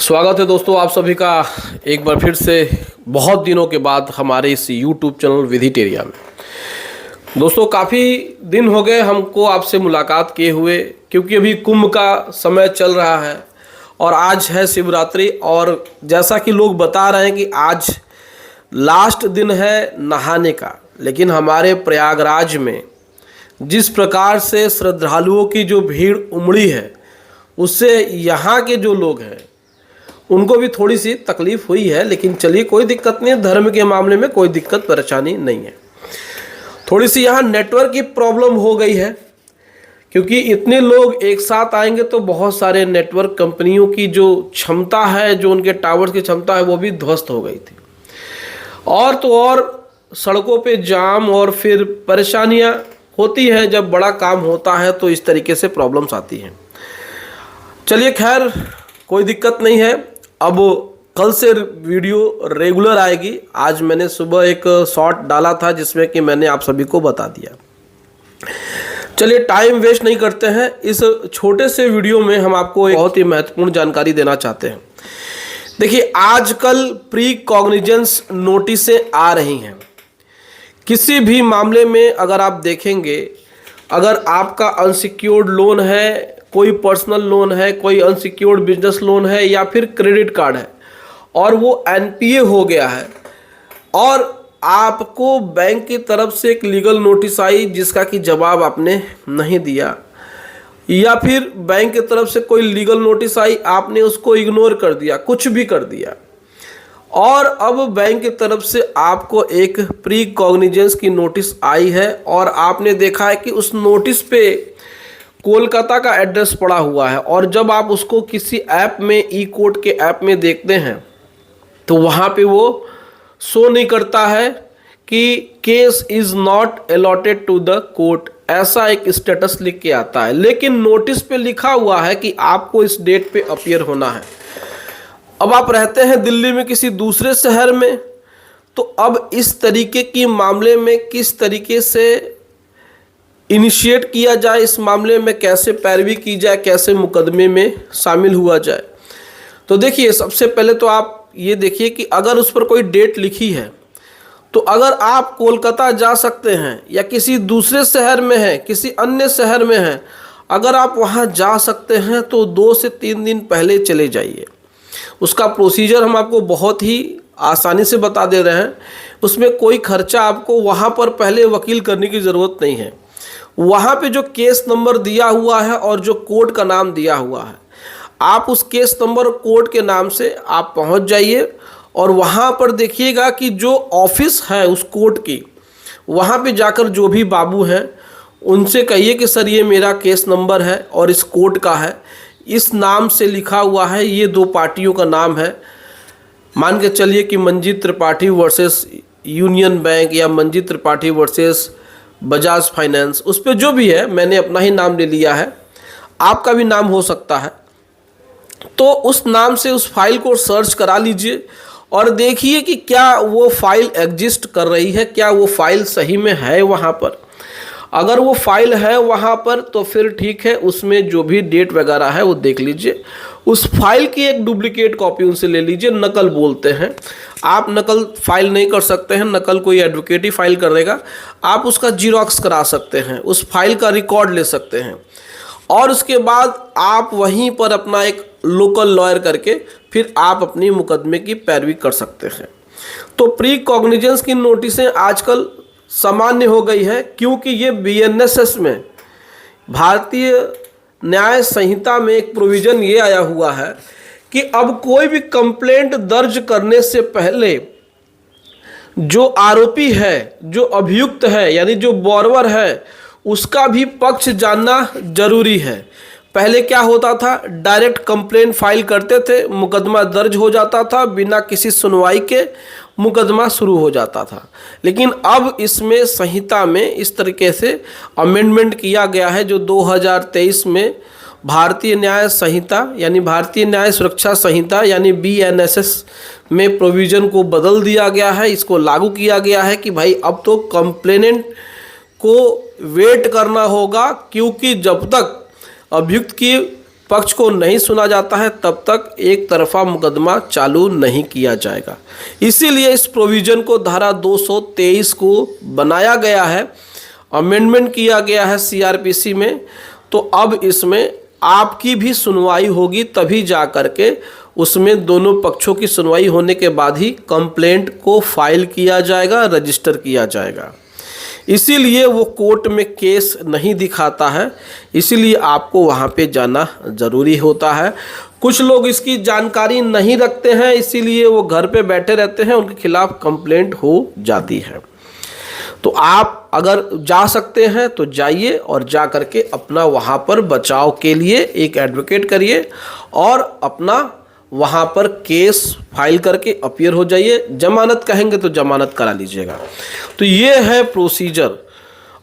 स्वागत है दोस्तों आप सभी का एक बार फिर से बहुत दिनों के बाद हमारे इस YouTube चैनल विधिटेरिया में। दोस्तों काफ़ी दिन हो गए हमको आपसे मुलाकात किए हुए, क्योंकि अभी कुंभ का समय चल रहा है और आज है शिवरात्रि। और जैसा कि लोग बता रहे हैं कि आज लास्ट दिन है नहाने का, लेकिन हमारे प्रयागराज में जिस प्रकार से श्रद्धालुओं की जो भीड़ उमड़ी है, उससे यहाँ के जो लोग हैं उनको भी थोड़ी सी तकलीफ हुई है। लेकिन चलिए कोई दिक्कत नहीं है, धर्म के मामले में कोई दिक्कत परेशानी नहीं है। थोड़ी सी यहाँ नेटवर्क की प्रॉब्लम हो गई है, क्योंकि इतने लोग एक साथ आएंगे तो बहुत सारे नेटवर्क कंपनियों की जो क्षमता है, जो उनके टावर्स की क्षमता है, वो भी ध्वस्त हो गई थी। और तो और सड़कों पे जाम और फिर परेशानियाँ होती हैं। जब बड़ा काम होता है तो इस तरीके से प्रॉब्लम्स आती हैं। चलिए खैर कोई दिक्कत नहीं है। अब कल से वीडियो रेगुलर आएगी। आज मैंने सुबह एक शॉर्ट डाला था जिसमें कि मैंने आप सभी को बता दिया। चलिए टाइम वेस्ट नहीं करते हैं, इस छोटे से वीडियो में हम आपको एक बहुत ही महत्वपूर्ण जानकारी देना चाहते हैं। देखिए आजकल प्री कॉग्निजेंस नोटिसें आ रही हैं। किसी भी मामले में अगर आप देखेंगे, अगर आपका अनसिक्योर्ड लोन है, कोई पर्सनल लोन है, कोई अनसिक्योर्ड बिजनेस लोन है या फिर क्रेडिट कार्ड है और वो एनपीए हो गया है और आपको बैंक की तरफ से एक लीगल नोटिस आई जिसका कि जवाब आपने नहीं दिया, या फिर बैंक की तरफ से कोई लीगल नोटिस आई, आपने उसको इग्नोर कर दिया, कुछ भी कर दिया, और अब बैंक की तरफ से आपको एक प्री कॉग्निजेंस की नोटिस आई है और आपने देखा है कि उस नोटिस पे कोलकाता का एड्रेस पड़ा हुआ है। और जब आप उसको किसी ऐप में, ई कोर्ट के ऐप में देखते हैं तो वहाँ पे वो शो नहीं करता है कि case is not allotted to the court, ऐसा एक स्टेटस लिख के आता है। लेकिन नोटिस पे लिखा हुआ है कि आपको इस डेट पे अपीयर होना है। अब आप रहते हैं दिल्ली में किसी दूसरे शहर में, तो अब इस तरीके की मामले में किस तरीके से इनिशिएट किया जाए, इस मामले में कैसे पैरवी की जाए, कैसे मुकदमे में शामिल हुआ जाए। तो देखिए सबसे पहले तो आप ये देखिए कि अगर उस पर कोई डेट लिखी है तो अगर आप कोलकाता जा सकते हैं या किसी दूसरे शहर में हैं, किसी अन्य शहर में हैं, अगर आप वहाँ जा सकते हैं तो 2 से 3 दिन पहले चले जाइए। उसका प्रोसीजर हम आपको बहुत ही आसानी से बता दे रहे हैं। उसमें कोई खर्चा आपको वहाँ पर पहले वकील करने की ज़रूरत नहीं है। वहाँ पे जो केस नंबर दिया हुआ है और जो कोर्ट का नाम दिया हुआ है, आप उस केस नंबर कोर्ट के नाम से आप पहुँच जाइए और वहाँ पर देखिएगा कि जो ऑफिस है उस कोर्ट की, वहाँ पे जाकर जो भी बाबू हैं उनसे कहिए कि सर ये मेरा केस नंबर है और इस कोर्ट का है, इस नाम से लिखा हुआ है, ये 2 पार्टियों का नाम है। मान के चलिए कि Manjeet Tripathi versus union bank या मंजीत त्रिपाठी वर्सेस बजाज फाइनेंस, उस पर जो भी है मैंने अपना ही नाम ले लिया है, आपका भी नाम हो सकता है। तो उस नाम से उस फाइल को सर्च करा लीजिए और देखिए कि क्या वो फाइल एग्जिस्ट कर रही है, क्या वो फाइल सही में है वहाँ पर। अगर वो फाइल है वहाँ पर तो फिर ठीक है, उसमें जो भी डेट वगैरह है वो देख लीजिए। उस फाइल की एक डुप्लीकेट कॉपी उनसे ले लीजिए, नकल बोलते हैं। आप नकल फाइल नहीं कर सकते हैं, नकल कोई एडवोकेट ही फाइल कर देगा। आप उसका जीरोक्स करा सकते हैं, उस फाइल का रिकॉर्ड ले सकते हैं और उसके बाद आप वहीं पर अपना एक लोकल लॉयर करके फिर आप अपनी मुकदमे की पैरवी कर सकते हैं। तो प्री कॉग्निजेंस की नोटिसें आजकल सामान्य हो गई है, क्योंकि ये बीएनएसएस में, भारतीय न्याय संहिता में एक प्रोविज़न ये आया हुआ है कि अब कोई भी कंप्लेंट दर्ज करने से पहले जो आरोपी है, जो अभियुक्त है, यानी जो बॉर्वर है, उसका भी पक्ष जानना जरूरी है। पहले क्या होता था, डायरेक्ट कंप्लेंट फाइल करते थे, मुकदमा दर्ज हो जाता था, बिना किसी सुनवाई के मुकदमा शुरू हो जाता था। लेकिन अब इसमें संहिता में इस तरीके से अमेंडमेंट किया गया है, जो 2023 में भारतीय न्याय संहिता यानी भारतीय न्याय सुरक्षा संहिता यानी बीएनएसएस में प्रोविज़न को बदल दिया गया है। इसको लागू किया गया है कि भाई अब तो कंप्लेनेंट को वेट करना होगा, क्योंकि जब तक अभियुक्त की पक्ष को नहीं सुना जाता है तब तक एक तरफा मुकदमा चालू नहीं किया जाएगा। इसीलिए इस प्रोविज़न को धारा 223 को बनाया गया है, अमेंडमेंट किया गया है सीआरपीसी में। तो अब इसमें आपकी भी सुनवाई होगी, तभी जा कर के उसमें दोनों पक्षों की सुनवाई होने के बाद ही कंप्लेंट को फाइल किया जाएगा, रजिस्टर किया जाएगा। इसीलिए वो कोर्ट में केस नहीं दिखाता है, इसीलिए आपको वहाँ पे जाना ज़रूरी होता है। कुछ लोग इसकी जानकारी नहीं रखते हैं, इसीलिए वो घर पे बैठे रहते हैं, उनके खिलाफ कंप्लेंट हो जाती है। तो आप अगर जा सकते हैं तो जाइए और जा करके अपना वहाँ पर बचाव के लिए एक एडवोकेट करिए और अपना वहाँ पर केस फाइल करके अपीयर हो जाइए। जमानत कहेंगे तो जमानत करा लीजिएगा। तो ये है प्रोसीजर,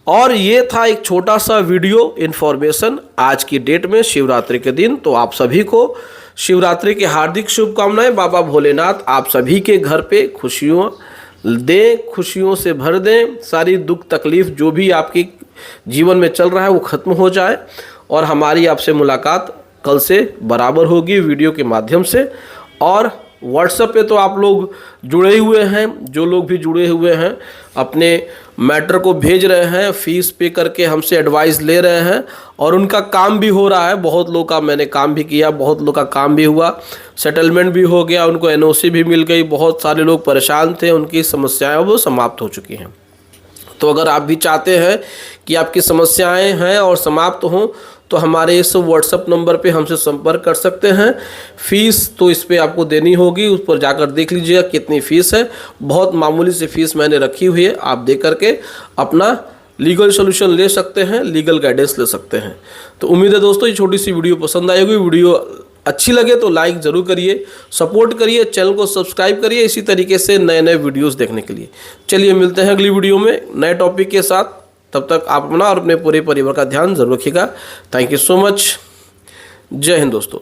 और ये था एक छोटा सा वीडियो इन्फॉर्मेशन आज की डेट में शिवरात्रि के दिन। तो आप सभी को शिवरात्रि की हार्दिक शुभकामनाएं। बाबा भोलेनाथ आप सभी के घर पे खुशियों दें, खुशियों से भर दें, सारी दुख तकलीफ जो भी आपके जीवन में चल रहा है वो ख़त्म हो जाए। और हमारी आपसे मुलाकात कल से बराबर होगी वीडियो के माध्यम से। और व्हाट्सएप पे तो आप लोग जुड़े हुए हैं, जो लोग भी जुड़े हुए हैं अपने मैटर को भेज रहे हैं, फीस पे करके हमसे एडवाइस ले रहे हैं, और उनका काम भी हो रहा है। बहुत लोग का मैंने काम भी किया, बहुत लोग का काम भी हुआ, सेटलमेंट भी हो गया, उनको एनओसी भी मिल गई। बहुत सारे लोग परेशान थे, उनकी समस्याएं वो समाप्त हो चुकी हैं। तो अगर आप भी चाहते हैं कि आपकी समस्याएं हैं और समाप्त हों तो हमारे इस व्हाट्सएप नंबर पे हमसे संपर्क कर सकते हैं। फ़ीस तो इस पे आपको देनी होगी, उस पर जाकर देख लीजिएगा कितनी फ़ीस है। बहुत मामूली सी फ़ीस मैंने रखी हुई है, आप दे करके अपना लीगल सोल्यूशन ले सकते हैं, लीगल गाइडेंस ले सकते हैं। तो उम्मीद है दोस्तों ये छोटी सी वीडियो पसंद आएगी। वीडियो अच्छी लगे तो लाइक ज़रूर करिए, सपोर्ट करिए, चैनल को सब्सक्राइब करिए इसी तरीके से नए नए वीडियोस देखने के लिए। चलिए मिलते हैं अगली वीडियो में नए टॉपिक के साथ। तब तक आप अपना और अपने पूरे परिवार का ध्यान जरूर रखिएगा। Thank you so much. जय हिंद दोस्तों।